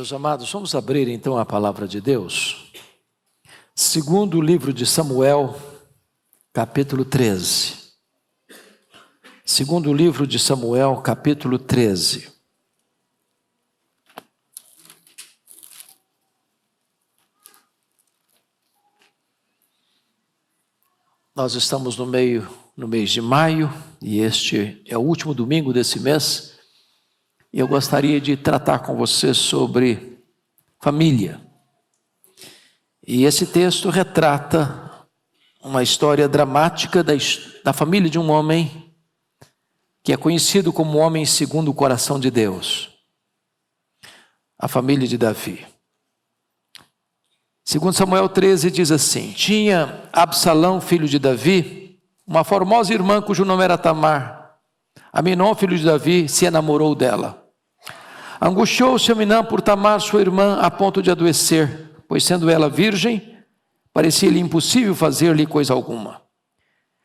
Meus amados, vamos abrir então a palavra de Deus. Segundo livro de Samuel, capítulo 13. Segundo livro de Samuel, capítulo 13. Nós estamos no mês de maio, e este é o último domingo desse mês. E eu gostaria de tratar com você sobre família. E esse texto retrata uma história dramática da família de um homem que é conhecido como homem segundo o coração de Deus. A família de Davi. Segundo Samuel 13 diz assim: tinha Absalão, filho de Davi, uma formosa irmã cujo nome era Tamar. Aminon, filho de Davi, se enamorou dela. Angustiou-se Aminon por Tamar, sua irmã, a ponto de adoecer, pois sendo ela virgem, parecia-lhe impossível fazer-lhe coisa alguma.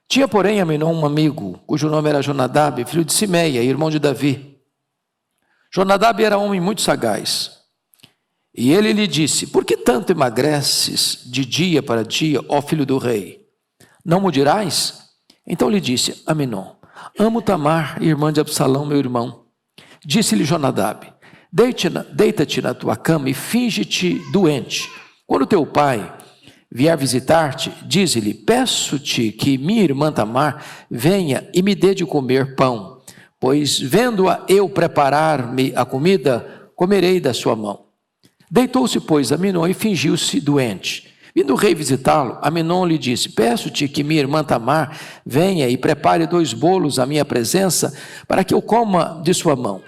Tinha, porém, Aminon um amigo, cujo nome era Jonadab, filho de Simeia, irmão de Davi. Jonadab era homem muito sagaz. E ele lhe disse: por que tanto emagreces de dia para dia, ó filho do rei? Não me dirás? Então lhe disse Aminon: amo Tamar, irmã de Absalão, meu irmão. Disse-lhe Jonadab: deita-te na tua cama e finge-te doente. Quando teu pai vier visitar-te, dize-lhe: peço-te que minha irmã Tamar venha e me dê de comer pão, pois vendo-a eu preparar-me a comida, comerei da sua mão. Deitou-se, pois, Aminon e fingiu-se doente. Vindo o rei visitá-lo, Aminon lhe disse: peço-te que minha irmã Tamar venha e prepare 2 bolos à minha presença, para que eu coma de sua mão.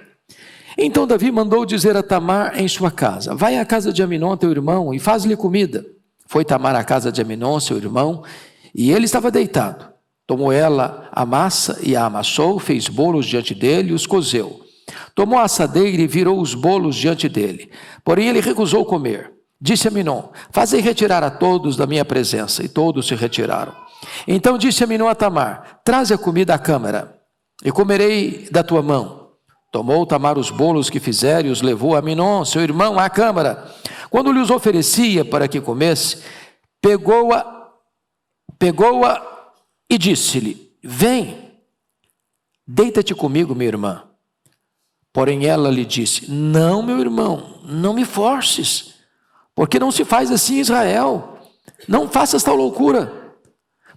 Então Davi mandou dizer a Tamar em sua casa: vai à casa de Aminon, teu irmão, e faz-lhe comida. Foi Tamar à casa de Aminon, seu irmão, e ele estava deitado. Tomou ela a massa e a amassou, fez bolos diante dele e os cozeu. Tomou a assadeira e virou os bolos diante dele. Porém ele recusou comer. Disse Aminon: fazei retirar a todos da minha presença. E todos se retiraram. Então disse Aminon a Tamar: traze a comida à câmara, e comerei da tua mão. Tomou Tamar os bolos que fizera e os levou a Aminon, seu irmão, à câmara. Quando lhe os oferecia para que comesse, pegou-a e disse-lhe: vem, deita-te comigo, minha irmã. Porém ela lhe disse: não, meu irmão, não me forces, porque não se faz assim em Israel. Não faças tal loucura,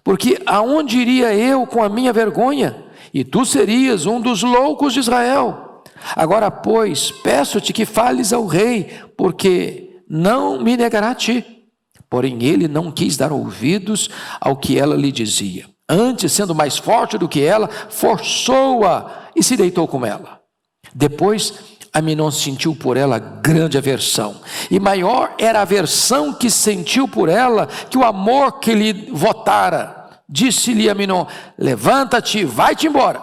porque aonde iria eu com a minha vergonha? E tu serias um dos loucos de Israel. Agora, pois, peço-te que fales ao rei, porque não me negará a ti. Porém ele não quis dar ouvidos ao que ela lhe dizia. Antes, sendo mais forte do que ela, forçou-a e se deitou com ela. Depois, Aminon sentiu por ela grande aversão, e maior era a aversão que sentiu por ela que o amor que lhe votara. Disse-lhe Aminon: levanta-te, vai-te embora.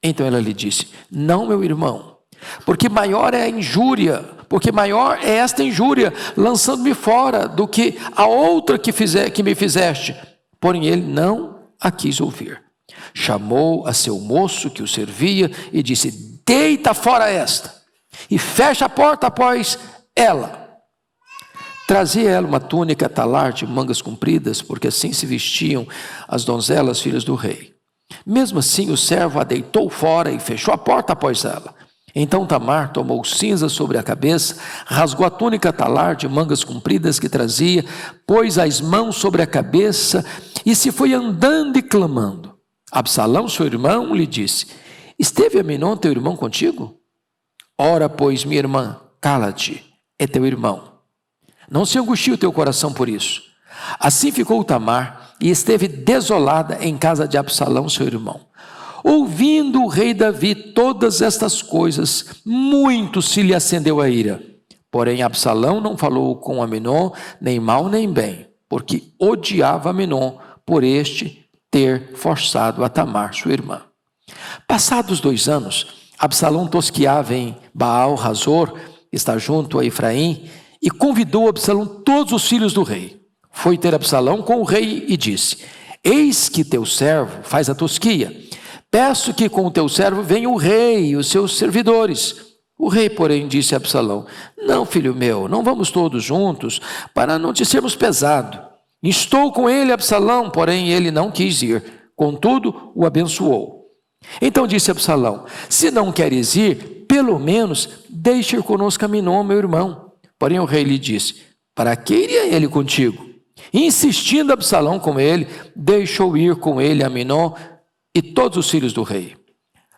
Então ela lhe disse: não, meu irmão, porque maior é esta injúria, lançando-me fora, do que a outra que me fizeste. Porém ele não a quis ouvir. Chamou a seu moço que o servia e disse: deita fora esta, e fecha a porta após ela. Trazia ela uma túnica talar de mangas compridas, porque assim se vestiam as donzelas filhas do rei. Mesmo assim o servo a deitou fora e fechou a porta após ela. Então Tamar tomou cinza sobre a cabeça, rasgou a túnica talar de mangas compridas que trazia, pôs as mãos sobre a cabeça e se foi andando e clamando. Absalão, seu irmão, lhe disse: esteve Aminon, teu irmão, contigo? Ora, pois, minha irmã, cala-te, é teu irmão. Não se angustie o teu coração por isso. Assim ficou Tamar e esteve desolada em casa de Absalão, seu irmão. Ouvindo o rei Davi todas estas coisas, muito se lhe acendeu a ira. Porém Absalão não falou com Aminon, nem mal nem bem, porque odiava Aminon por este ter forçado a Tamar, sua irmã. Passados 2 anos, Absalão tosqueava em Baal-Razor, que está junto a Efraim, e convidou Absalão todos os filhos do rei. Foi ter Absalão com o rei e disse: eis que teu servo faz a tosquia. Peço que com o teu servo venha o rei e os seus servidores. O rei, porém, disse a Absalão: não, filho meu, não vamos todos juntos, para não te sermos pesado. Estou com ele, Absalão, porém ele não quis ir. Contudo, o abençoou. Então disse Absalão: se não queres ir, pelo menos deixe ir conosco Aminon, meu irmão. Porém o rei lhe disse: para que iria ele contigo? Insistindo Absalão com ele, deixou ir com ele Aminon e todos os filhos do rei.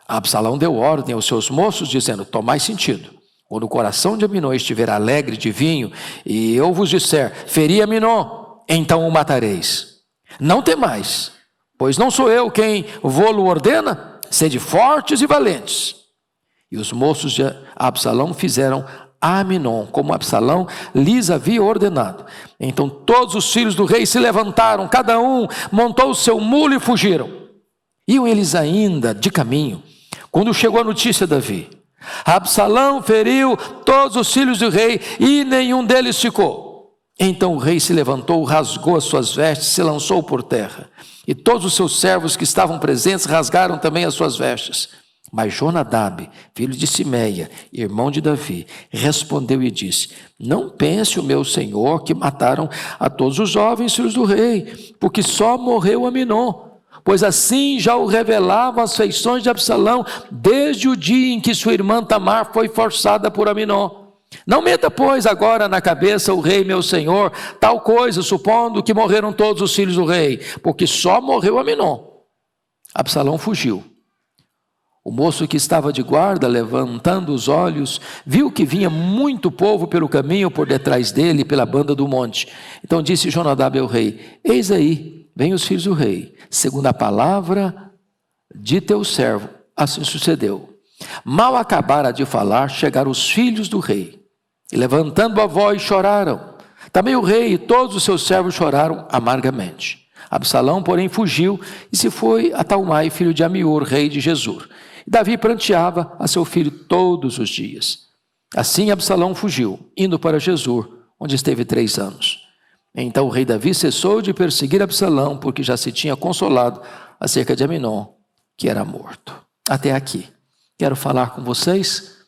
Absalão deu ordem aos seus moços, dizendo: tomai sentido. Quando o coração de Aminon estiver alegre de vinho, e eu vos disser: feri Aminon, então o matareis. Não temais, pois não sou eu quem vô-lo ordena, sede fortes e valentes. E os moços de Absalão fizeram a Aminon, como Absalão lhes havia ordenado. Então todos os filhos do rei se levantaram, cada um montou o seu mulo e fugiram. Iam eles ainda de caminho, quando chegou a notícia a Davi: Absalão feriu todos os filhos do rei e nenhum deles ficou. Então o rei se levantou, rasgou as suas vestes, se lançou por terra. E todos os seus servos que estavam presentes rasgaram também as suas vestes. Mas Jonadab, filho de Simeia, irmão de Davi, respondeu e disse: não pense o meu senhor que mataram a todos os jovens filhos do rei, porque só morreu Aminon. Pois assim já o revelavam as feições de Absalão, desde o dia em que sua irmã Tamar foi forçada por Aminon. Não meta, pois, agora na cabeça o rei meu senhor tal coisa, supondo que morreram todos os filhos do rei, porque só morreu Aminon. Absalão fugiu. O moço que estava de guarda, levantando os olhos, viu que vinha muito povo pelo caminho por detrás dele, pela banda do monte. Então disse Jonadab ao rei: eis aí, vêm os filhos do rei, segundo a palavra de teu servo. Assim sucedeu. Mal acabara de falar, chegaram os filhos do rei, e levantando a voz choraram. Também o rei e todos os seus servos choraram amargamente. Absalão, porém, fugiu e se foi a Talmai, filho de Amiur, rei de Gesur. E Davi pranteava a seu filho todos os dias. Assim Absalão fugiu, indo para Gesur, onde esteve 3 anos. Então o rei Davi cessou de perseguir Absalão, porque já se tinha consolado acerca de Aminon, que era morto. Até aqui. Quero falar com vocês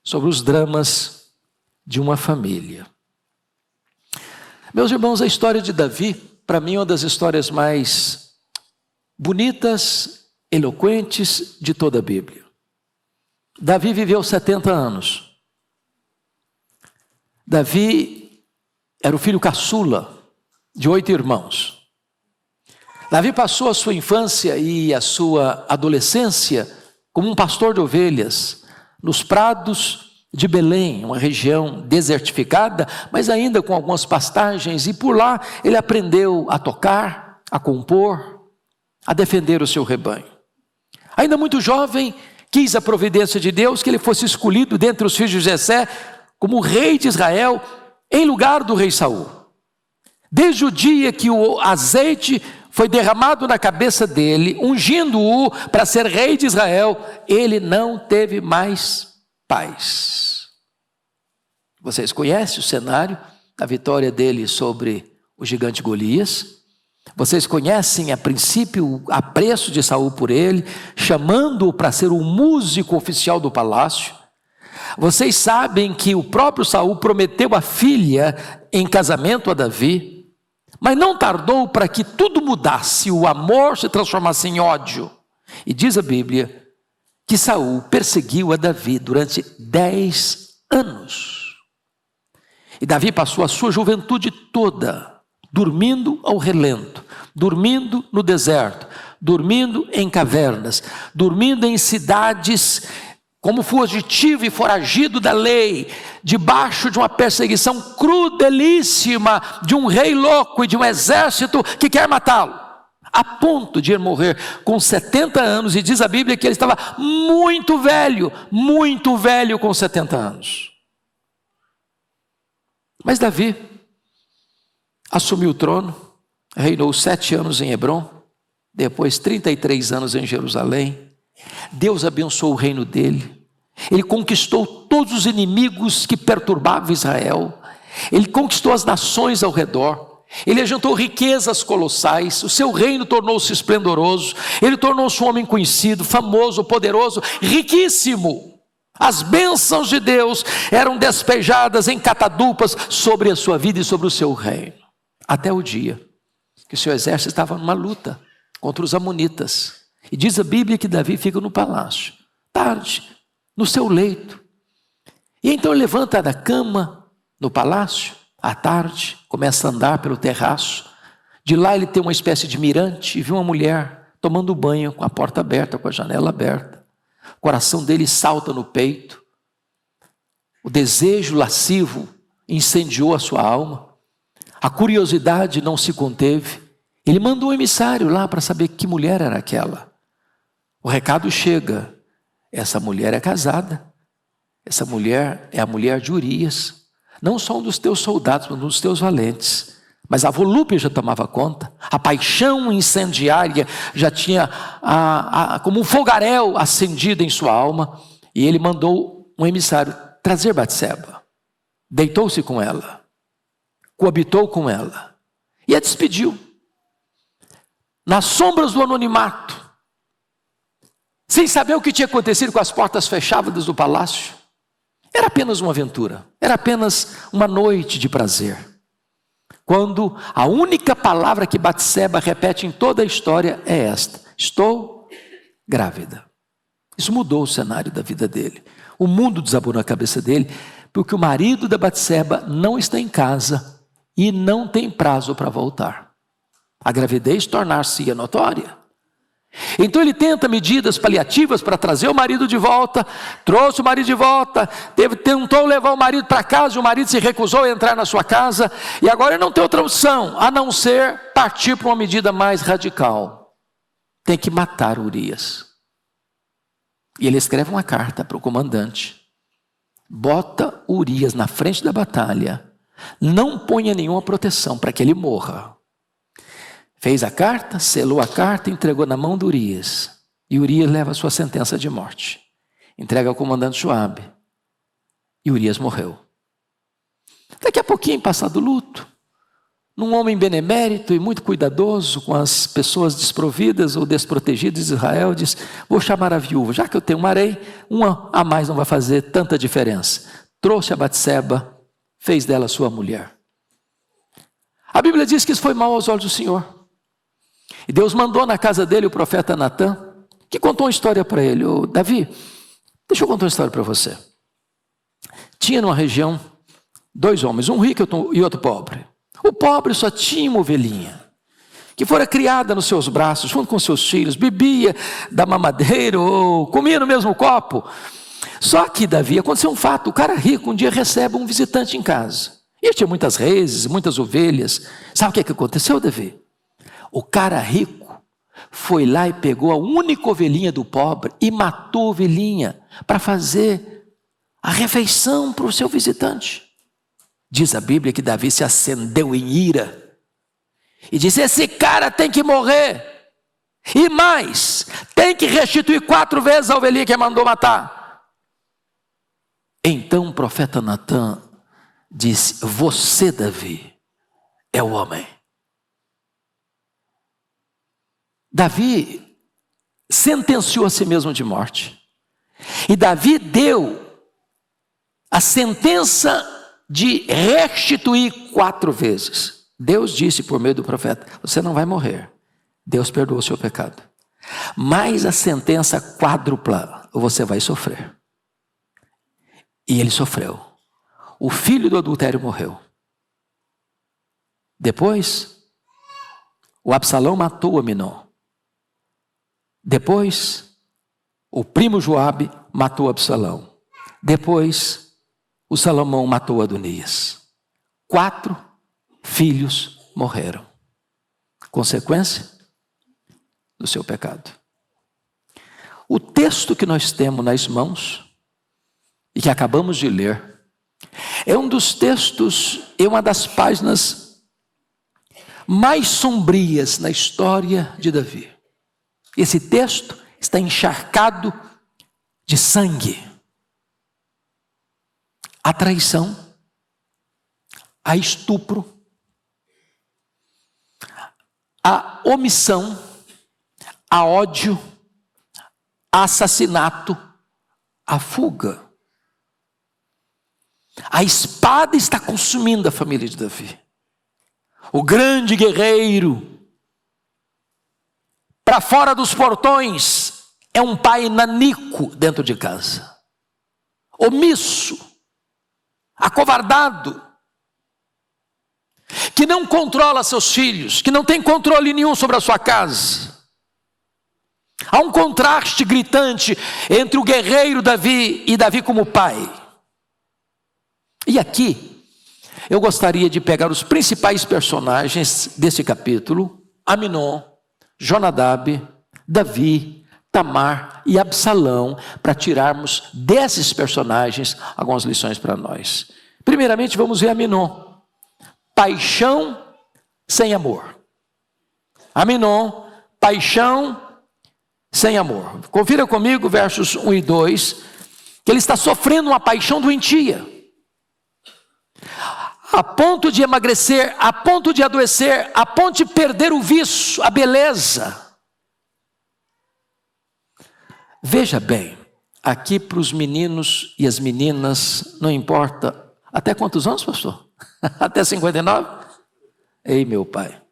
sobre os dramas de uma família. Meus irmãos, a história de Davi, para mim, é uma das histórias mais bonitas, eloquentes de toda a Bíblia. Davi viveu 70 anos. Davi era o filho caçula de 8 irmãos. Davi passou a sua infância e a sua adolescência como um pastor de ovelhas nos prados de Belém, uma região desertificada, mas ainda com algumas pastagens, e por lá ele aprendeu a tocar, a compor, a defender o seu rebanho. Ainda muito jovem, quis a providência de Deus que ele fosse escolhido dentre os filhos de Jessé como rei de Israel, em lugar do rei Saul. Desde o dia que o azeite foi derramado na cabeça dele, ungindo-o para ser rei de Israel, ele não teve mais paz. Vocês conhecem o cenário da vitória dele sobre o gigante Golias? Vocês conhecem a princípio o apreço de Saul por ele, chamando-o para ser o músico oficial do palácio. Vocês sabem que o próprio Saul prometeu a filha em casamento a Davi, mas não tardou para que tudo mudasse, o amor se transformasse em ódio. E diz a Bíblia que Saul perseguiu a Davi durante 10 anos. E Davi passou a sua juventude toda dormindo ao relento, dormindo no deserto, dormindo em cavernas, dormindo em cidades como fugitivo e foragido da lei, debaixo de uma perseguição crudelíssima de um rei louco e de um exército que quer matá-lo, a ponto de ele morrer com 70 anos, e diz a Bíblia que ele estava muito velho com 70 anos. Mas Davi assumiu o trono, reinou 7 anos em Hebrom, depois 33 anos em Jerusalém. Deus abençoou o reino dele. Ele conquistou todos os inimigos que perturbavam Israel. Ele conquistou as nações ao redor. Ele ajuntou riquezas colossais. O seu reino tornou-se esplendoroso. Ele tornou-se um homem conhecido, famoso, poderoso, riquíssimo. As bênçãos de Deus eram despejadas em catadupas sobre a sua vida e sobre o seu reino. Até o dia que o seu exército estava numa luta contra os amonitas. E diz a Bíblia que Davi fica no palácio, tarde, no seu leito. E então ele levanta da cama no palácio, à tarde, começa a andar pelo terraço. De lá ele tem uma espécie de mirante e vê uma mulher tomando banho com a porta aberta, com a janela aberta. O coração dele salta no peito. O desejo lascivo incendiou a sua alma. A curiosidade não se conteve. Ele mandou um emissário lá para saber que mulher era aquela. O recado chega: essa mulher é casada. Essa mulher é a mulher de Urias. Não só um dos teus soldados, mas um dos teus valentes. Mas a volúpia já tomava conta. A paixão incendiária já tinha como um fogaréu acendido em sua alma. E ele mandou um emissário trazer Batseba. Deitou-se com ela. Coabitou com ela. E a despediu. Nas sombras do anonimato. Sem saber o que tinha acontecido com as portas fechadas do palácio. Era apenas uma aventura. Era apenas uma noite de prazer. Quando a única palavra que Batseba repete em toda a história é esta: estou grávida. Isso mudou o cenário da vida dele. O mundo desabou na cabeça dele, porque o marido da Batseba não está em casa e não tem prazo para voltar. A gravidez tornar-se-ia notória. Então ele tenta medidas paliativas para trazer o marido de volta, trouxe o marido de volta, tentou levar o marido para casa, e o marido se recusou a entrar na sua casa, e agora ele não tem outra opção, a não ser partir para uma medida mais radical. Tem que matar Urias. E ele escreve uma carta para o comandante, bota Urias na frente da batalha, não ponha nenhuma proteção para que ele morra. Fez a carta, selou a carta, entregou na mão de Urias. E Urias leva a sua sentença de morte. Entrega ao comandante Joabe. E Urias morreu. Daqui a pouquinho, passado o luto, num homem benemérito e muito cuidadoso com as pessoas desprovidas ou desprotegidas de Israel, diz: vou chamar a viúva, já que eu tenho um harém, uma a mais não vai fazer tanta diferença. Trouxe a Batseba, fez dela sua mulher. A Bíblia diz que isso foi mal aos olhos do Senhor. E Deus mandou na casa dele o profeta Natã, que contou uma história para ele. Davi, deixa eu contar uma história para você. Tinha numa região 2 homens, um rico e outro pobre. O pobre só tinha uma ovelhinha, que fora criada nos seus braços, junto com seus filhos, bebia da mamadeira ou comia no mesmo copo. Só que, Davi, aconteceu um fato: o cara rico um dia recebe um visitante em casa. E ele tinha muitas reses, muitas ovelhas. Sabe o que aconteceu, Davi? O cara rico foi lá e pegou a única ovelhinha do pobre e matou a ovelhinha para fazer a refeição para o seu visitante. Diz a Bíblia que Davi se acendeu em ira e disse: esse cara tem que morrer. E mais, tem que restituir 4 vezes a ovelhinha que mandou matar. Então o profeta Natã disse: você, Davi, é o homem. Davi sentenciou a si mesmo de morte. E Davi deu a sentença de restituir 4 vezes. Deus disse por meio do profeta: você não vai morrer. Deus perdoou o seu pecado. Mas a sentença quádrupla, você vai sofrer. E ele sofreu. O filho do adultério morreu. Depois, o Absalão matou Aminon. Depois, o primo Joabe matou Absalão. Depois, o Salomão matou Adonias. 4 filhos morreram. Consequência do seu pecado. O texto que nós temos nas mãos e que acabamos de ler é um dos textos, é uma das páginas mais sombrias na história de Davi. Esse texto está encharcado de sangue. A traição, a estupro, a omissão, a ódio, a assassinato, a fuga. A espada está consumindo a família de Davi. O grande guerreiro, para fora dos portões, é um pai nanico dentro de casa. Omisso, acovardado, que não controla seus filhos, que não tem controle nenhum sobre a sua casa. Há um contraste gritante entre o guerreiro Davi e Davi como pai. E aqui, eu gostaria de pegar os principais personagens desse capítulo: Aminon, Jonadab, Davi, Tamar e Absalão, para tirarmos desses personagens algumas lições para nós. Primeiramente, vamos ver Aminon. Paixão sem amor. Aminon, paixão sem amor. Confira comigo versos 1 e 2, que ele está sofrendo uma paixão doentia, a ponto de emagrecer, a ponto de adoecer, a ponto de perder o viço, a beleza. Veja bem, aqui para os meninos e as meninas, não importa, até quantos anos, pastor? Até 59? Ei, meu pai,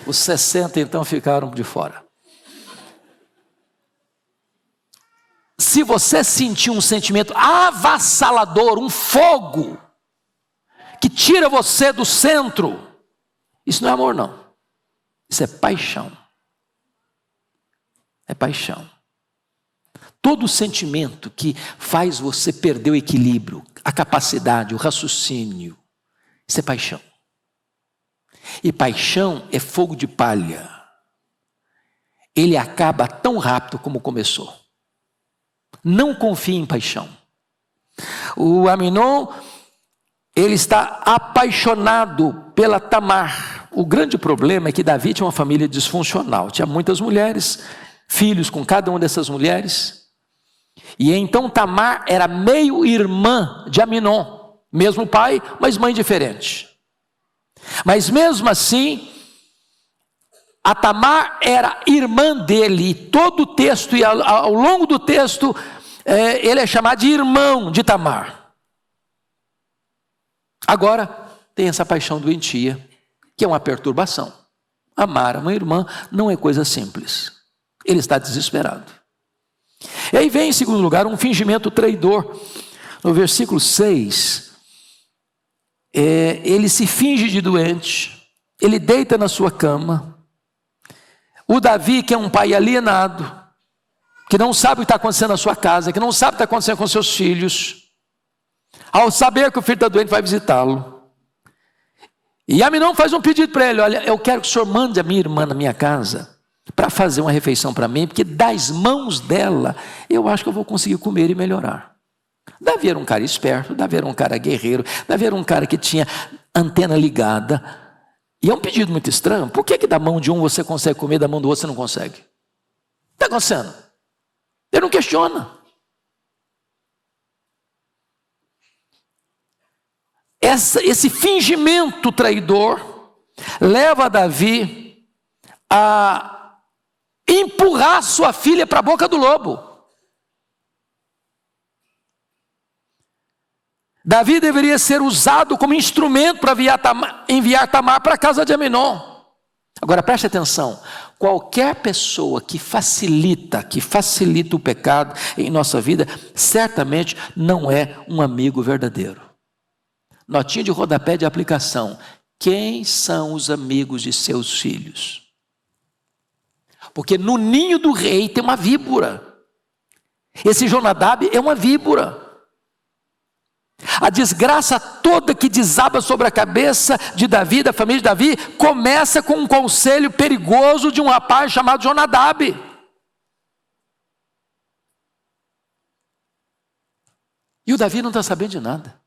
os 60 então ficaram de fora. Se você sentir um sentimento avassalador, um fogo, que tira você do centro, isso não é amor não, isso é paixão. É paixão. Todo sentimento que faz você perder o equilíbrio, a capacidade, o raciocínio, isso é paixão. E paixão é fogo de palha. Ele acaba tão rápido como começou. Não confie em paixão. O Aminon, ele está apaixonado pela Tamar. O grande problema é que Davi tinha uma família disfuncional. Tinha muitas mulheres, filhos com cada uma dessas mulheres. E então Tamar era meio irmã de Aminon. Mesmo pai, mas mãe diferente. Mas mesmo assim, a Tamar era irmã dele. E todo o texto, e ao longo do texto, ele é chamado de irmão de Tamar. Agora, tem essa paixão doentia, que é uma perturbação. Amar uma irmã não é coisa simples. Ele está desesperado. E aí vem, em segundo lugar, um fingimento traidor. No versículo 6, ele se finge de doente, ele deita na sua cama. O Davi, que é um pai alienado, que não sabe o que está acontecendo na sua casa, que não sabe o que está acontecendo com seus filhos, ao saber que o filho está doente, vai visitá-lo. E Aminon faz um pedido para ele: olha, eu quero que o senhor mande a minha irmã na minha casa para fazer uma refeição para mim, porque das mãos dela eu acho que eu vou conseguir comer e melhorar. Davi era um cara esperto, Davi era um cara guerreiro, Davi era um cara que tinha antena ligada. E é um pedido muito estranho. Por que da mão de um você consegue comer, da mão do outro você não consegue? O que está acontecendo? Ele não questiona. Esse fingimento traidor leva Davi a empurrar sua filha para a boca do lobo. Davi deveria ser usado como instrumento para enviar Tamar para a casa de Aminon. Agora preste atenção: qualquer pessoa que facilita o pecado em nossa vida, certamente não é um amigo verdadeiro. Notinha de rodapé de aplicação: quem são os amigos de seus filhos? Porque no ninho do rei tem uma víbora. Esse Jonadab é uma víbora. A desgraça toda que desaba sobre a cabeça de Davi, da família de Davi, começa com um conselho perigoso de um rapaz chamado Jonadab. E o Davi não está sabendo de nada.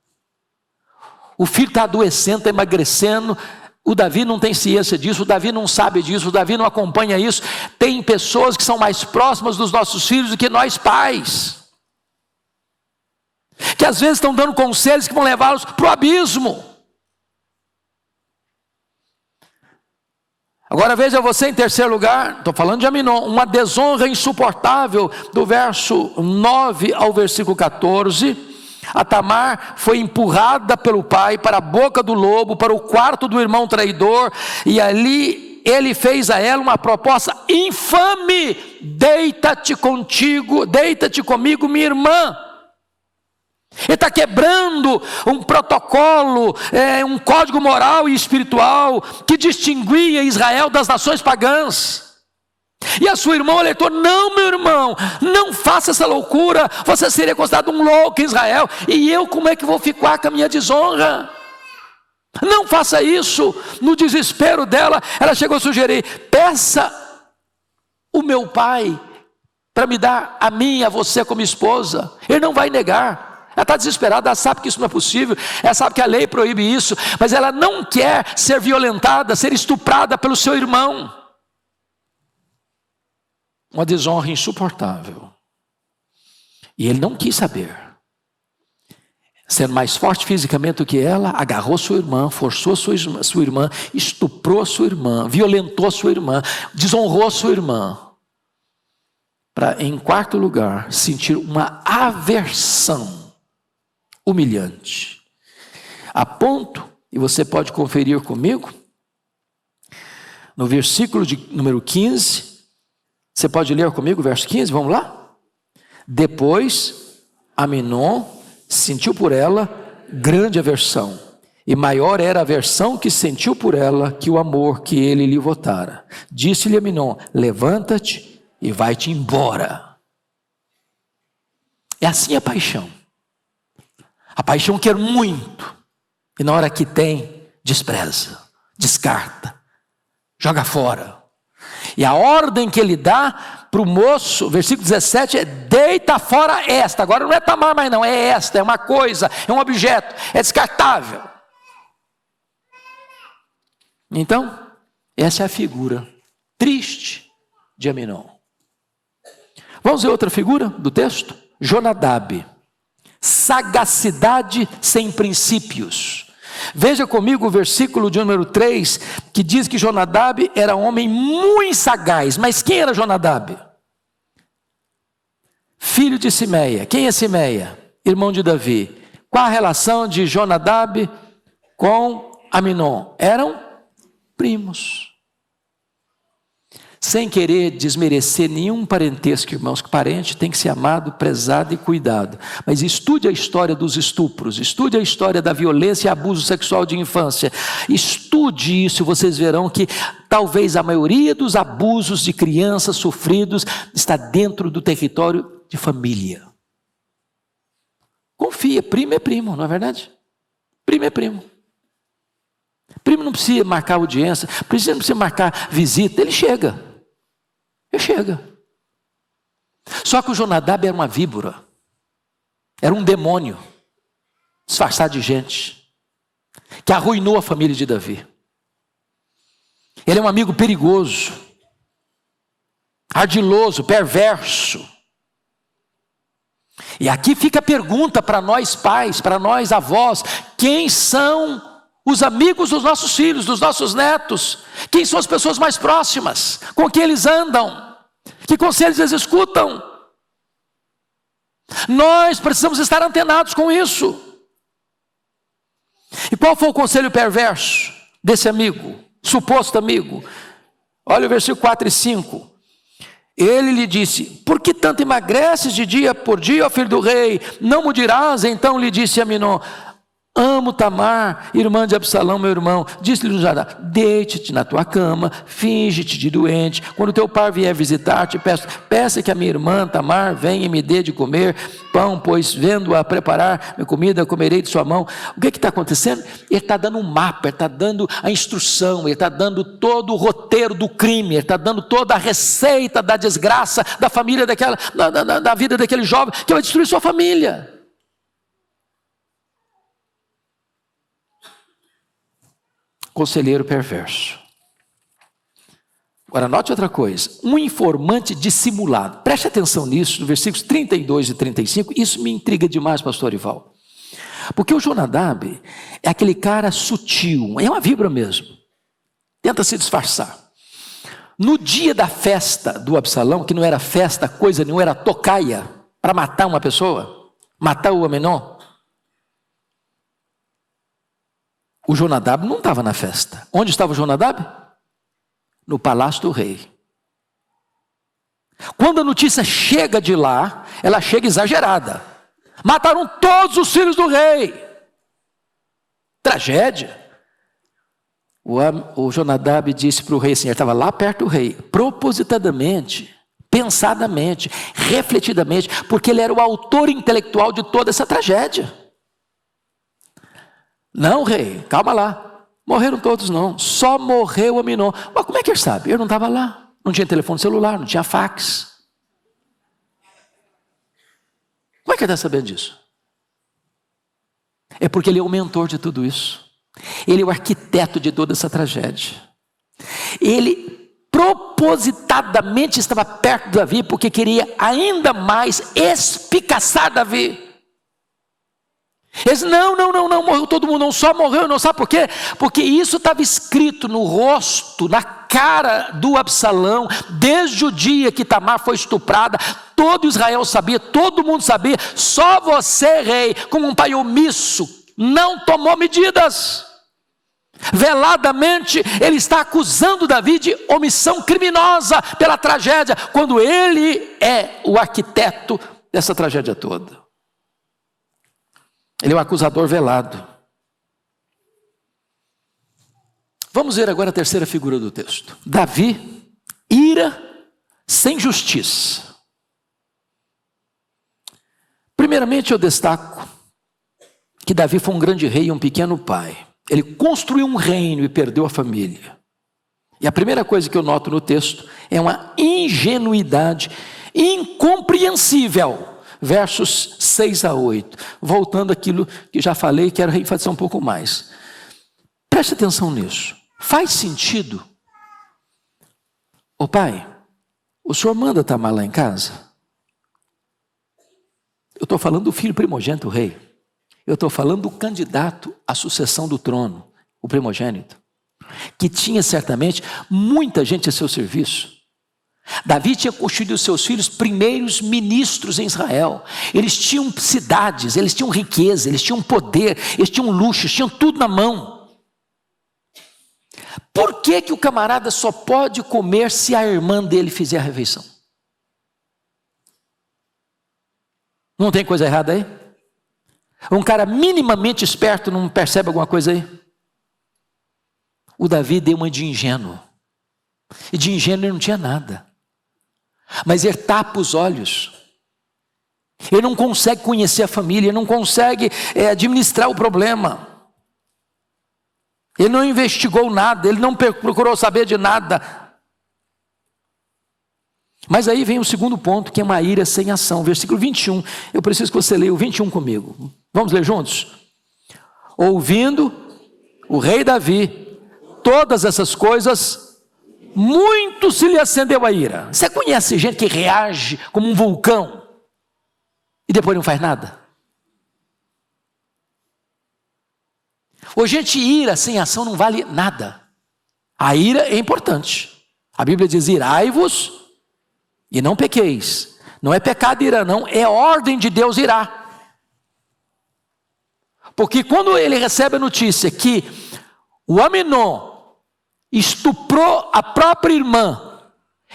O filho está adoecendo, está emagrecendo. O Davi não tem ciência disso, o Davi não sabe disso, o Davi não acompanha isso. Tem pessoas que são mais próximas dos nossos filhos do que nós pais, que às vezes estão dando conselhos que vão levá-los para o abismo. Agora veja você em terceiro lugar, estou falando de Aminon, uma desonra insuportável, do verso 9 ao versículo 14. A Tamar foi empurrada pelo pai para a boca do lobo, para o quarto do irmão traidor, e ali ele fez a ela uma proposta infame: deita-te comigo, minha irmã. Ele está quebrando um protocolo, um código moral e espiritual que distinguia Israel das nações pagãs. E a sua irmã, o eleitor: não, meu irmão, não faça essa loucura, você seria considerado um louco em Israel, e eu como é que vou ficar com a minha desonra? Não faça isso. No desespero dela, ela chegou a sugerir: peça o meu pai para me dar a mim e a você como esposa. Ele não vai negar. Ela está desesperada, ela sabe que isso não é possível, ela sabe que a lei proíbe isso, mas ela não quer ser violentada, ser estuprada pelo seu irmão. Uma desonra insuportável. E ele não quis saber. Sendo mais forte fisicamente do que ela, agarrou sua irmã, forçou sua irmã, estuprou sua irmã, violentou sua irmã, desonrou sua irmã. Para, em quarto lugar, sentir uma aversão humilhante. A ponto, e você pode conferir comigo, no versículo de número 15, você pode ler comigo o verso 15, vamos lá? Depois, Aminon sentiu por ela grande aversão, e maior era a aversão que sentiu por ela que o amor que ele lhe votara. Disse-lhe Aminon: levanta-te e vai-te embora. É assim a paixão. A paixão quer muito, e na hora que tem, despreza, descarta, joga fora. E a ordem que ele dá para o moço, versículo 17, é: deita fora esta. Agora não é Tamar mais não, é esta, é uma coisa, é um objeto, é descartável. Então, essa é a figura triste de Aminon. Vamos ver outra figura do texto? Jonadab. Sagacidade sem princípios. Veja comigo o versículo de número 3, que diz que Jonadab era um homem muito sagaz. Mas quem era Jonadab? Filho de Simeia. Quem é Simeia? Irmão de Davi. Qual a relação de Jonadab com Aminon? Eram primos. Sem querer desmerecer nenhum parentesco, irmãos, que parente tem que ser amado, prezado e cuidado. Mas estude a história dos estupros, estude a história da violência e abuso sexual de infância. Estude isso e vocês verão que talvez a maioria dos abusos de crianças sofridos está dentro do território de família. Confia, primo é primo, não é verdade? Primo é primo. Primo não precisa marcar audiência, não precisa marcar visita, ele chega. Ele chega. Só que o Jonadab era uma víbora, era um demônio, disfarçado de gente, que arruinou a família de Davi. Ele é um amigo perigoso, ardiloso, perverso. E aqui fica a pergunta para nós pais, para nós avós: quem são os amigos dos nossos filhos, dos nossos netos? Quem são as pessoas mais próximas? Com quem eles andam? Que conselhos eles escutam? Nós precisamos estar antenados com isso. E qual foi o conselho perverso desse amigo, suposto amigo? Olha o versículo 4 e 5. Ele lhe disse: por que tanto emagreces de dia por dia, ó filho do rei? Não me dirás? Então lhe disse Aminon: amo Tamar, irmã de Absalão, meu irmão. Disse-lhe Jonadab: deite-te na tua cama, finge-te de doente. Quando teu pai vier visitar-te, peça que a minha irmã Tamar venha e me dê de comer pão, pois vendo-a preparar minha comida, comerei de sua mão. O que está acontecendo? Ele está dando um mapa, ele está dando a instrução, ele está dando todo o roteiro do crime, ele está dando toda a receita da desgraça da família daquela, da vida daquele jovem, que vai destruir sua família. Conselheiro perverso. Agora note outra coisa: um informante dissimulado. Preste atenção nisso, no versículos 32 e 35, isso me intriga demais, pastor Ival. Porque o Jonadab é aquele cara sutil, é uma víbora mesmo, tenta se disfarçar. No dia da festa do Absalão, que não era festa, coisa nenhuma, era tocaia, para matar uma pessoa, matar o Aminon, o Jonadab não estava na festa. Onde estava o Jonadab? No palácio do rei. Quando a notícia chega de lá, ela chega exagerada. Mataram todos os filhos do rei. Tragédia. O Jonadab disse para o rei, assim, ele estava lá perto do rei, propositadamente, pensadamente, refletidamente, porque ele era o autor intelectual de toda essa tragédia. Não, rei, calma lá. Morreram todos não, só morreu Aminon. Mas como é que ele sabe? Eu não estava lá, não tinha telefone celular, não tinha fax. Como é que ele está sabendo disso? É porque ele é o mentor de tudo isso. Ele é o arquiteto de toda essa tragédia. Ele propositadamente estava perto de Davi, porque queria ainda mais espicaçar Davi. Ele disse, não, morreu todo mundo, não, só morreu, não sabe por quê? Porque isso estava escrito no rosto, na cara do Absalão, desde o dia que Tamar foi estuprada, todo Israel sabia, todo mundo sabia, só você, rei, como um pai omisso, não tomou medidas. Veladamente, ele está acusando Davi de omissão criminosa pela tragédia, quando ele é o arquiteto dessa tragédia toda. Ele é o acusador velado. Vamos ver agora a terceira figura do texto. Davi, ira sem justiça. Primeiramente eu destaco que Davi foi um grande rei e um pequeno pai. Ele construiu um reino e perdeu a família. E a primeira coisa que eu noto no texto é uma ingenuidade incompreensível. Versos 6 a 8. Voltando àquilo que já falei, quero enfatizar um pouco mais. Preste atenção nisso. Faz sentido? Ô pai, o senhor manda Tamar lá em casa? Eu estou falando do filho primogênito, o rei. Eu estou falando do candidato à sucessão do trono, o primogênito, que tinha certamente muita gente a seu serviço. Davi tinha constituído os seus filhos primeiros ministros em Israel. Eles tinham cidades, eles tinham riqueza, eles tinham poder, eles tinham luxo, eles tinham tudo na mão. Por que que o camarada só pode comer se a irmã dele fizer a refeição? Não tem coisa errada aí? Um cara minimamente esperto não percebe alguma coisa aí? O Davi deu uma de ingênuo. E de ingênuo ele não tinha nada. Mas ele tapa os olhos. Ele não consegue conhecer a família, ele não consegue administrar o problema. Ele não investigou nada, ele não procurou saber de nada. Mas aí vem o segundo ponto, que é uma ira sem ação. Versículo 21, eu preciso que você leia o 21 comigo. Vamos ler juntos? Ouvindo o rei Davi todas essas coisas, muito se lhe acendeu a ira. Você conhece gente que reage como um vulcão e depois não faz nada? Ou gente, ira sem ação não vale nada. A ira é importante. A Bíblia diz, irai-vos e não pequeis. Não é pecado irar, não, é ordem de Deus irar. Porque quando ele recebe a notícia que o Aminon estuprou a própria irmã,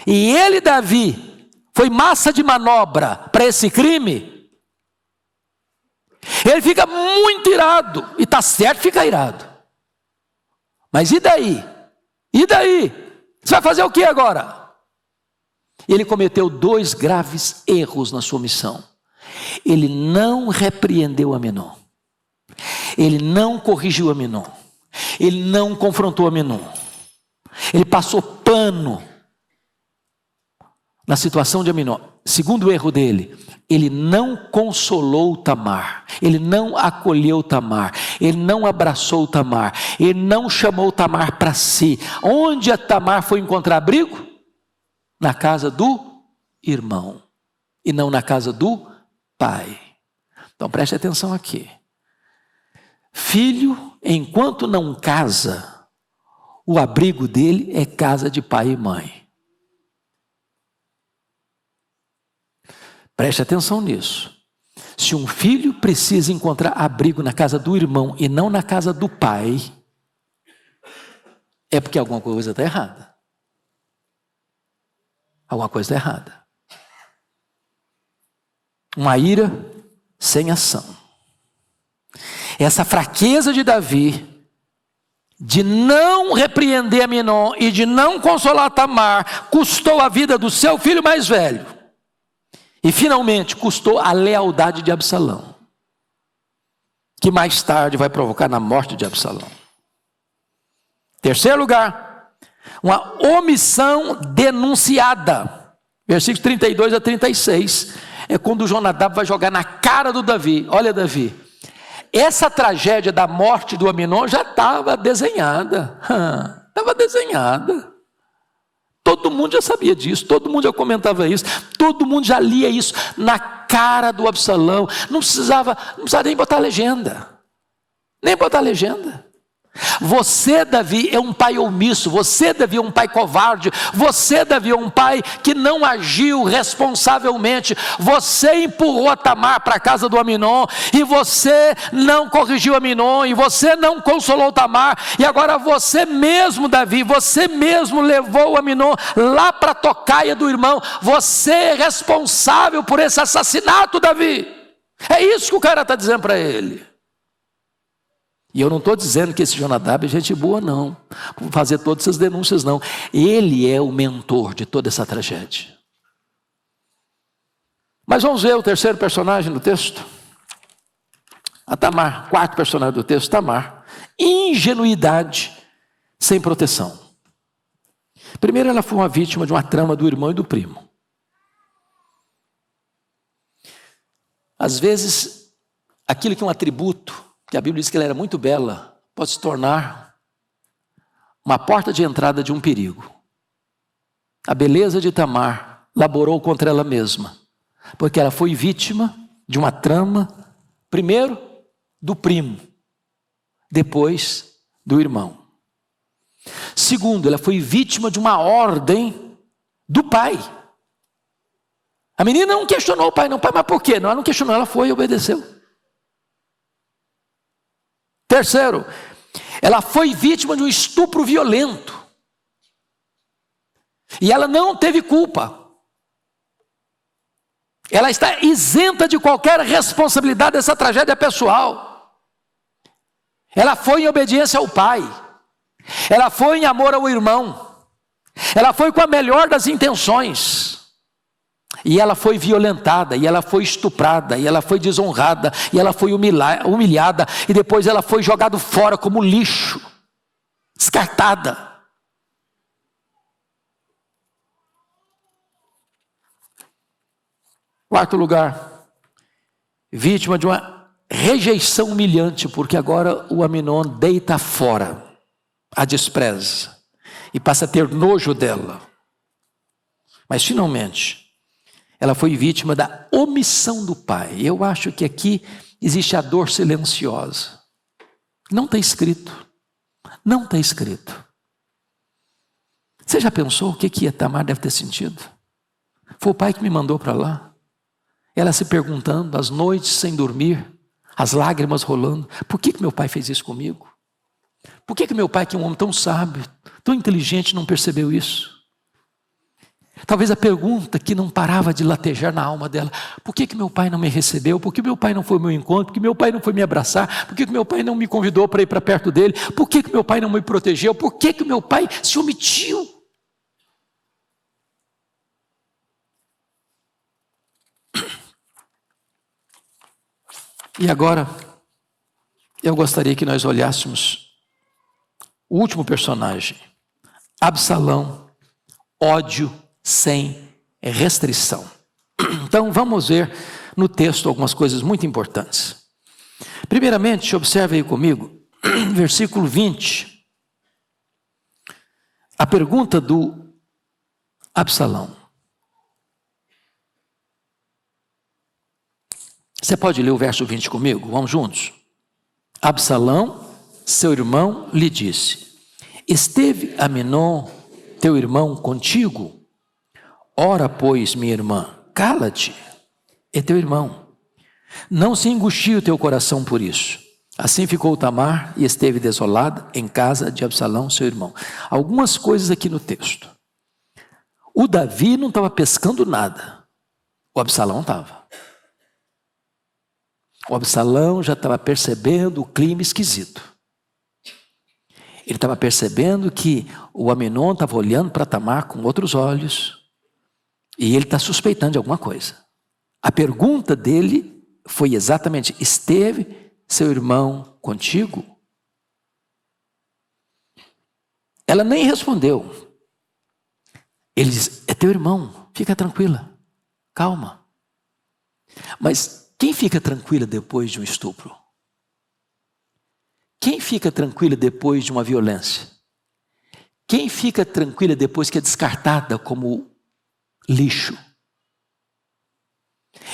e ele, Davi, foi massa de manobra para esse crime, ele fica muito irado, e está certo ficar irado. Mas e daí? E daí? Você vai fazer o que agora? Ele cometeu 2 graves erros na sua missão. Ele não repreendeu Aminon. Ele não corrigiu Aminon. Ele não confrontou Aminon. Ele passou pano na situação de Aminon. Segundo erro dele, ele não consolou Tamar. Ele não acolheu Tamar. Ele não abraçou Tamar. Ele não chamou Tamar para si. Onde a Tamar foi encontrar abrigo? Na casa do irmão. E não na casa do pai. Então preste atenção aqui. Filho, enquanto não casa, o abrigo dele é casa de pai e mãe. Preste atenção nisso. Se um filho precisa encontrar abrigo na casa do irmão e não na casa do pai, é porque alguma coisa está errada. Alguma coisa está errada. Uma ira sem ação. Essa fraqueza de Davi, de não repreender Aminon e de não consolar Tamar, custou a vida do seu filho mais velho. E finalmente custou a lealdade de Absalão, que mais tarde vai provocar na morte de Absalão. Terceiro lugar, uma omissão denunciada. Versículos 32 a 36. É quando o Jonadab vai jogar na cara do Davi. Olha, Davi, essa tragédia da morte do Aminon já estava desenhada. Estava desenhada. Todo mundo já sabia disso, todo mundo já comentava isso, todo mundo já lia isso na cara do Absalão. Não precisava nem botar legenda. Nem botar legenda. Você, Davi, é um pai omisso. Você, Davi, é um pai covarde. Você, Davi, é um pai que não agiu responsavelmente. Você empurrou a Tamar para a casa do Aminon, e você não corrigiu Aminon, e você não consolou Tamar, e agora você mesmo, Davi, você mesmo levou o Aminon lá para a tocaia do irmão. Você é responsável por esse assassinato, Davi. É isso que o cara está dizendo para ele. E eu não estou dizendo que esse Jonadab é gente boa, não, por fazer todas essas denúncias, não. Ele é o mentor de toda essa tragédia. Mas vamos ver o terceiro personagem do texto. A Tamar, quarto personagem do texto, Tamar. Ingenuidade sem proteção. Primeiro, ela foi uma vítima de uma trama do irmão e do primo. Às vezes, aquilo que é um atributo, que a Bíblia diz que ela era muito bela, pode se tornar uma porta de entrada de um perigo. A beleza de Tamar laborou contra ela mesma, porque ela foi vítima de uma trama, primeiro do primo, depois do irmão. Segundo, ela foi vítima de uma ordem do pai. A menina não questionou o pai, não, pai, mas por quê? Não, ela não questionou, ela foi e obedeceu. Terceiro, ela foi vítima de um estupro violento. E ela não teve culpa. Ela está isenta de qualquer responsabilidade dessa tragédia pessoal. Ela foi em obediência ao pai. Ela foi em amor ao irmão. Ela foi com a melhor das intenções. E ela foi violentada, e ela foi estuprada, e ela foi desonrada, e ela foi humilhada, e depois ela foi jogada fora como lixo, descartada. Quarto lugar, vítima de uma rejeição humilhante, porque agora o Aminon deita fora, a despreza, e passa a ter nojo dela. Mas finalmente, ela foi vítima da omissão do pai. Eu acho que aqui existe a dor silenciosa. Não está escrito. Não está escrito. Você já pensou o que a Tamar deve ter sentido? Foi o pai que me mandou para lá. Ela se perguntando, às noites sem dormir, as lágrimas rolando. Por que meu pai fez isso comigo? Por que meu pai, que é um homem tão sábio, tão inteligente, não percebeu isso? Talvez a pergunta que não parava de latejar na alma dela: por que meu pai não me recebeu? Por que meu pai não foi ao meu encontro? Por que meu pai não foi me abraçar? Por que meu pai não me convidou para ir para perto dele? Por que meu pai não me protegeu? Por que meu pai se omitiu? E agora, eu gostaria que nós olhássemos o último personagem, Absalão, ódio sem restrição. Então vamos ver no texto algumas coisas muito importantes. Primeiramente, observe aí comigo, versículo 20, a pergunta do Absalão. Você pode ler o verso 20 comigo? Vamos juntos? Absalão, seu irmão, lhe disse: esteve Aminon, teu irmão, contigo? Ora, pois, minha irmã, cala-te. é teu irmão. Não se angustie o teu coração por isso. Assim ficou Tamar e esteve desolada em casa de Absalão, seu irmão. Algumas coisas aqui no texto. O Davi não estava pescando nada. O Absalão estava. O Absalão já estava percebendo o clima esquisito. Ele estava percebendo que o Aminon estava olhando para Tamar com outros olhos. E ele está suspeitando de alguma coisa. A pergunta dele foi exatamente: esteve seu irmão contigo? Ela nem respondeu. Ele diz: é teu irmão, fica tranquila, calma. Mas quem fica tranquila depois de um estupro? Quem fica tranquila depois de uma violência? Quem fica tranquila depois que é descartada como lixo?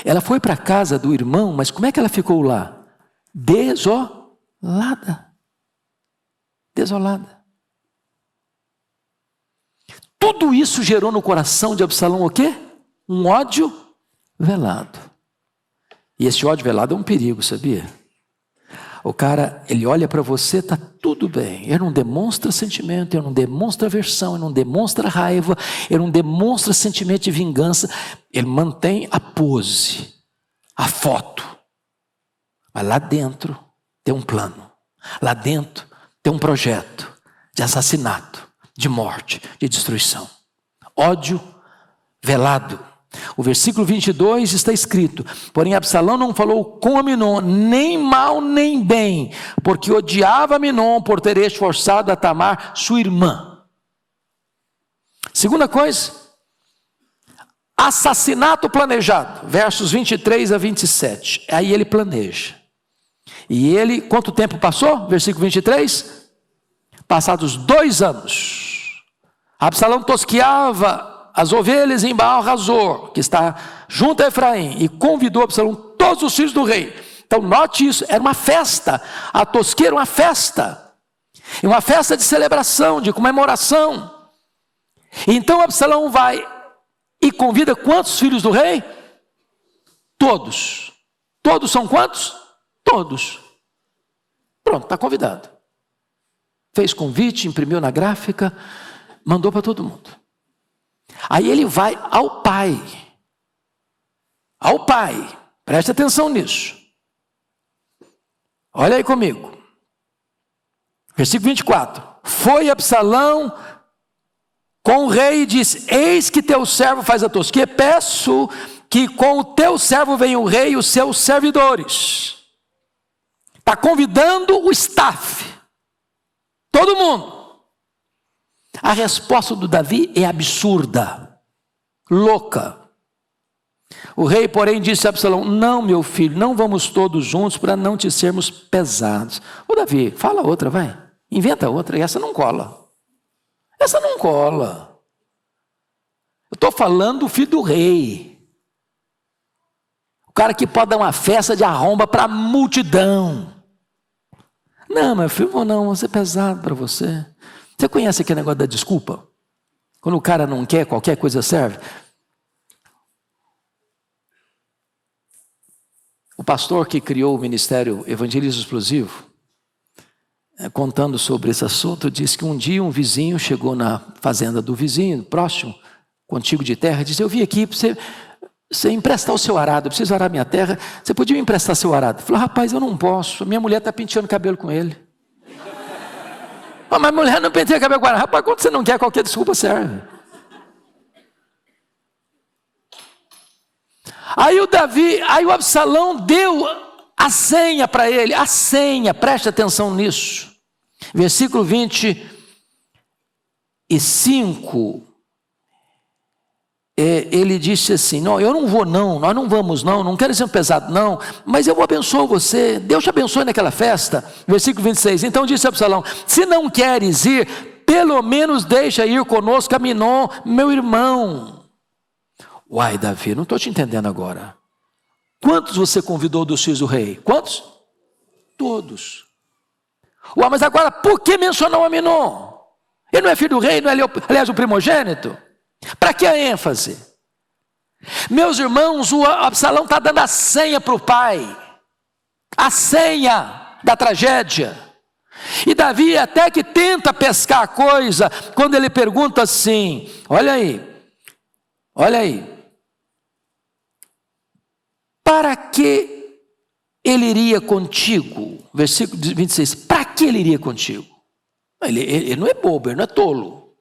Ela foi para a casa do irmão, mas como é que ela ficou lá? Desolada. Desolada. Tudo isso gerou no coração de Absalão o quê? Um ódio velado. E esse ódio velado é um perigo, sabia? O cara, ele olha para você, está tudo bem. Ele não demonstra sentimento, ele não demonstra aversão, ele não demonstra raiva, ele não demonstra sentimento de vingança. Ele mantém a pose, a foto. Mas lá dentro tem um plano. Lá dentro tem um projeto de assassinato, de morte, de destruição. Ódio velado. O versículo 22 está escrito: porém Absalão não falou com Aminon, nem mal nem bem, porque odiava Aminon por ter esforçado a Tamar, sua irmã. Segunda coisa, assassinato planejado, versos 23 a 27. Aí ele planeja. E ele, quanto tempo passou? Versículo 23. Passados 2 anos, Absalão tosqueava as ovelhas em Baal-Razor, que está junto a Efraim, e convidou Absalão todos os filhos do rei. Então note isso, era uma festa. A tosqueira era uma festa. E uma festa de celebração, de comemoração. Então Absalão vai e convida quantos filhos do rei? Todos. Todos são quantos? Todos. Pronto, está convidado. Fez convite, imprimiu na gráfica, mandou para todo mundo. Aí ele vai ao pai. Ao pai. Preste atenção nisso. Olha aí comigo. Versículo 24. Foi Absalão com o rei e disse: eis que teu servo faz a tosquia, peço que com o teu servo venha o rei e os seus servidores. Está convidando o staff. Todo mundo. A resposta do Davi é absurda, louca. O rei, porém, disse a Absalão: não, meu filho, não vamos todos juntos para não te sermos pesados. Ô Davi, fala outra, vai. Inventa outra, e essa não cola. Essa não cola. Eu estou falando do filho do rei. O cara que pode dar uma festa de arromba para a multidão. Não, meu filho, não, vou ser pesado para você. Você conhece aquele negócio da desculpa? Quando o cara não quer, qualquer coisa serve. O pastor que criou o ministério Evangelismo Explosivo, contando sobre esse assunto, disse que um dia um vizinho chegou na fazenda do vizinho, próximo, contigo de terra, e disse: eu vim aqui para você emprestar o seu arado, eu preciso arar minha terra, você podia me emprestar seu arado? Ele falou: rapaz, eu não posso, minha mulher está penteando cabelo com ele. Mas a mulher não penteia cabelo com ela. Rapaz, quando você não quer, qualquer desculpa serve. Aí o Absalão deu a senha para ele, a senha, preste atenção nisso. Versículo 25, ele disse assim: não, eu não vou não, nós não vamos não quero ser um pesado não, mas eu abençoo você, Deus te abençoe naquela festa. Versículo 26, então disse Absalão: se não queres ir, pelo menos deixa ir conosco Aminon, meu irmão. Uai, Davi, não estou te entendendo agora. Quantos você convidou dos filhos do rei? Quantos? Todos. Uai, mas agora por que mencionou Aminon? Ele não é filho do rei, não é, aliás, o primogênito? Para que a ênfase? Meus irmãos, o Absalão está dando a senha para o pai, a senha da tragédia. E Davi até que tenta pescar a coisa, quando ele pergunta assim, olha aí, para que ele iria contigo? Versículo 26, para que ele iria contigo? Ele não é bobo, ele não é tolo.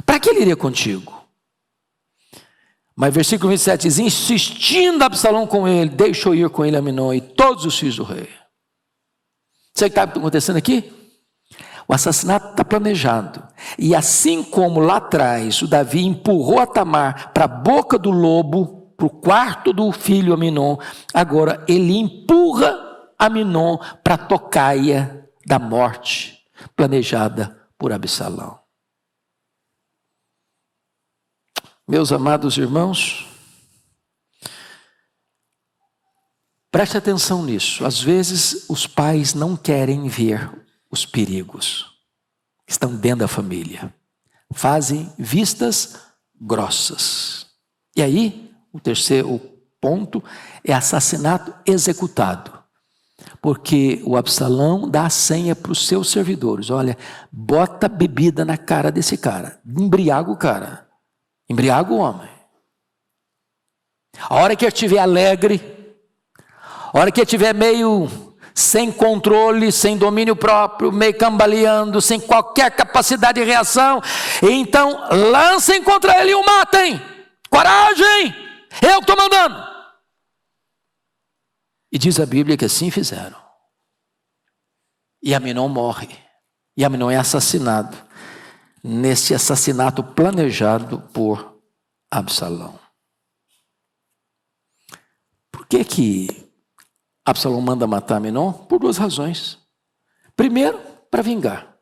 Para que ele iria contigo? Mas versículo 27 diz, insistindo Absalão com ele, deixou ir com ele Aminon e todos os filhos do rei. Sabe o que está acontecendo aqui? O assassinato está planejado. E assim como lá atrás o Davi empurrou a Tamar para a boca do lobo, para o quarto do filho Aminon, agora ele empurra Aminon para a tocaia da morte planejada por Absalão. Meus amados irmãos, preste atenção nisso. Às vezes os pais não querem ver os perigos que estão dentro da família. Fazem vistas grossas. E aí, o terceiro ponto é assassinato executado. Porque o Absalão dá a senha para os seus servidores. Olha, bota bebida na cara desse cara. Embriaga o cara. Embriaga o homem. A hora que ele estiver alegre, a hora que ele estiver meio sem controle, sem domínio próprio, meio cambaleando, sem qualquer capacidade de reação, então lancem contra ele e o matem. Coragem! Eu estou mandando. E diz a Bíblia que assim fizeram. E Aminon morre. E Aminon é assassinado. Nesse assassinato planejado por Absalão. Por que Absalão manda matar Aminon? Por duas razões. Primeiro, para vingar.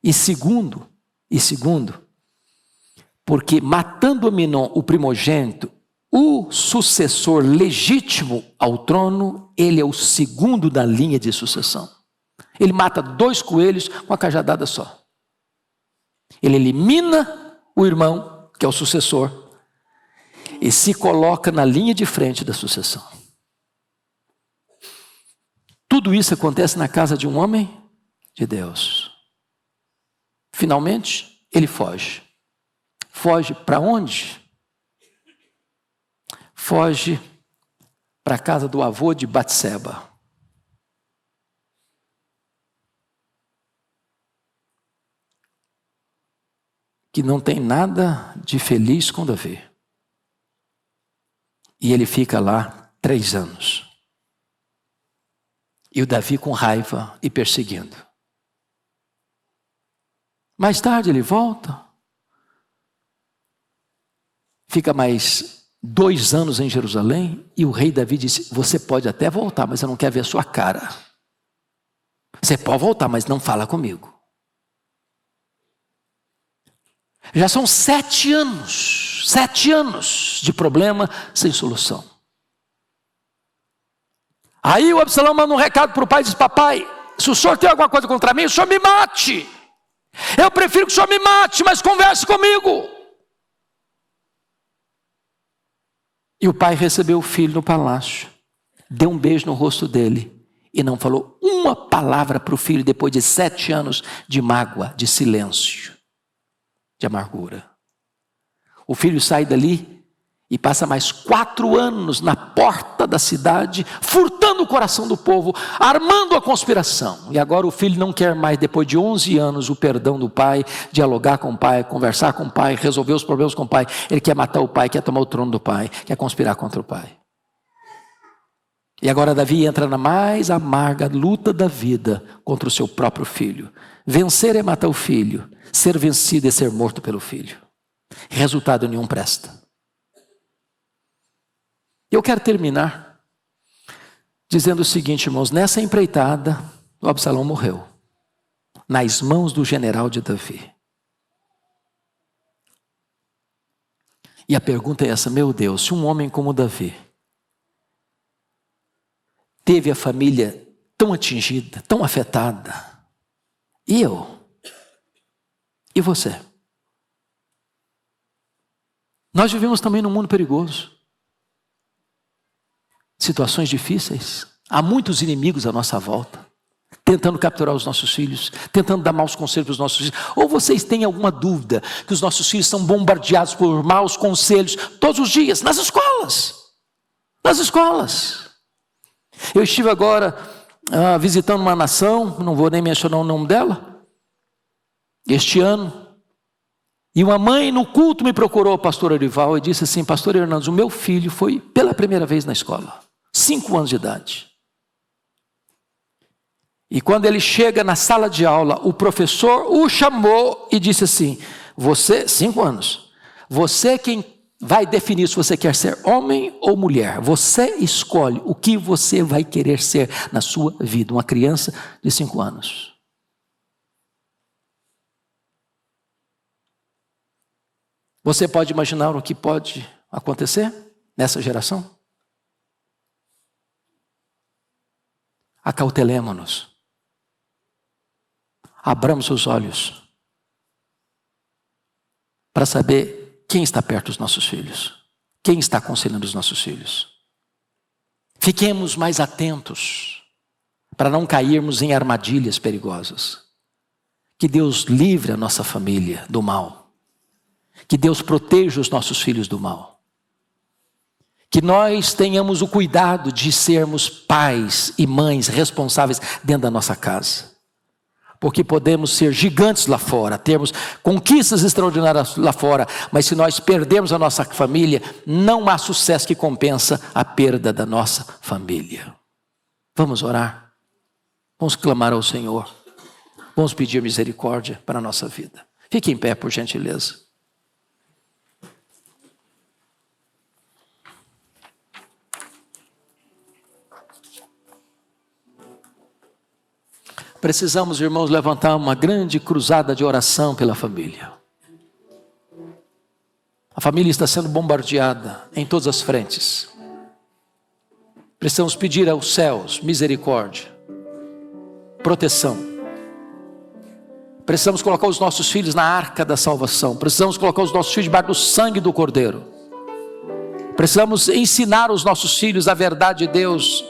E segundo, porque matando Aminon, o primogênito, o sucessor legítimo ao trono, ele é o segundo da linha de sucessão. Ele mata 2 coelhos com a cajadada só. Ele elimina o irmão, que é o sucessor, e se coloca na linha de frente da sucessão. Tudo isso acontece na casa de um homem de Deus. Finalmente, ele foge. Foge para onde? Foge para a casa do avô de Batseba. Que não tem nada de feliz com Davi. E ele fica lá 3 anos. E o Davi com raiva e perseguindo. Mais tarde ele volta. Fica mais 2 anos em Jerusalém. E o rei Davi disse, você pode até voltar, mas eu não quero ver a sua cara. Você pode voltar, mas não fala comigo. Já são 7 anos. 7 anos de problema sem solução. Aí o Absalão manda um recado para o pai e diz, papai, se o senhor tem alguma coisa contra mim, o senhor me mate. Eu prefiro que o senhor me mate, mas converse comigo. E o pai recebeu o filho no palácio, deu um beijo no rosto dele e não falou uma palavra para o filho depois de 7 anos de mágoa, de silêncio, de amargura. O filho sai dali e passa mais 4 anos na porta da cidade, furtando o coração do povo, armando a conspiração. E agora o filho não quer mais, depois de 11 anos, o perdão do pai, dialogar com o pai, conversar com o pai, resolver os problemas com o pai. Ele quer matar o pai, quer tomar o trono do pai, quer conspirar contra o pai. E agora Davi entra na mais amarga luta da vida contra o seu próprio filho. Vencer é matar o filho, ser vencido é ser morto pelo filho. Resultado nenhum presta. Eu quero terminar dizendo o seguinte, irmãos, nessa empreitada, o Absalão morreu, nas mãos do general de Davi. E a pergunta é essa, meu Deus, se um homem como Davi teve a família tão atingida, tão afetada, e eu? E você? Nós vivemos também num mundo perigoso. Situações difíceis. Há muitos inimigos à nossa volta, tentando capturar os nossos filhos, tentando dar maus conselhos para os nossos filhos. Ou vocês têm alguma dúvida que os nossos filhos são bombardeados por maus conselhos todos os dias, nas escolas? Nas escolas. Eu estive agora visitando uma nação, não vou nem mencionar o nome dela, este ano. E uma mãe no culto me procurou, pastor Arival, e disse assim: pastor Hernandes, o meu filho foi pela primeira vez na escola, 5 anos de idade. E quando ele chega na sala de aula, o professor o chamou e disse assim: você, 5 anos, você quem vai definir se você quer ser homem ou mulher. Você escolhe o que você vai querer ser na sua vida. Uma criança de 5 anos. Você pode imaginar o que pode acontecer nessa geração? Acautelemo-nos. Abramos os olhos para saber quem está perto dos nossos filhos, quem está aconselhando os nossos filhos. Fiquemos mais atentos para não cairmos em armadilhas perigosas. Que Deus livre a nossa família do mal. Que Deus proteja os nossos filhos do mal. Que nós tenhamos o cuidado de sermos pais e mães responsáveis dentro da nossa casa. Porque podemos ser gigantes lá fora, termos conquistas extraordinárias lá fora, mas se nós perdermos a nossa família, não há sucesso que compensa a perda da nossa família. Vamos orar. Vamos clamar ao Senhor. Vamos pedir misericórdia para a nossa vida. Fique em pé, por gentileza. Precisamos, irmãos, levantar uma grande cruzada de oração pela família. A família está sendo bombardeada em todas as frentes. Precisamos pedir aos céus misericórdia, proteção. Precisamos colocar os nossos filhos na arca da salvação. Precisamos colocar os nossos filhos debaixo do sangue do Cordeiro. Precisamos ensinar os nossos filhos a verdade de Deus.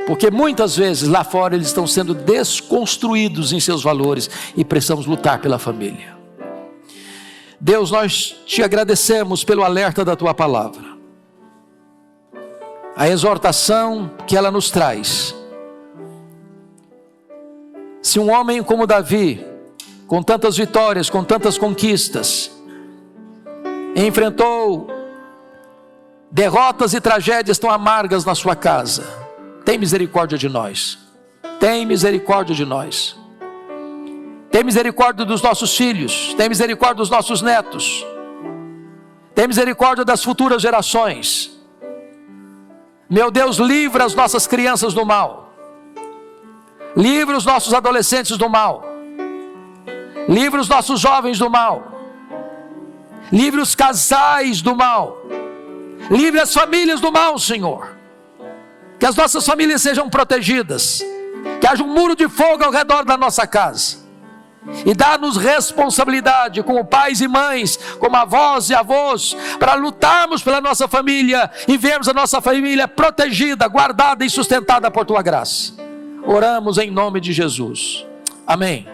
Porque muitas vezes lá fora eles estão sendo desconstruídos em seus valores e precisamos lutar pela família. Deus, nós te agradecemos pelo alerta da tua palavra. A exortação que ela nos traz. Se um homem como Davi, com tantas vitórias, com tantas conquistas, enfrentou derrotas e tragédias tão amargas na sua casa, tem misericórdia de nós. Tem misericórdia de nós. Tem misericórdia dos nossos filhos. Tem misericórdia dos nossos netos. Tem misericórdia das futuras gerações. Meu Deus, livra as nossas crianças do mal. Livra os nossos adolescentes do mal. Livra os nossos jovens do mal. Livra os casais do mal. Livra as famílias do mal, Senhor. Que as nossas famílias sejam protegidas. Que haja um muro de fogo ao redor da nossa casa. E dá-nos responsabilidade como pais e mães, como avós e avós, para lutarmos pela nossa família e vermos a nossa família protegida, guardada e sustentada por tua graça. Oramos em nome de Jesus. Amém.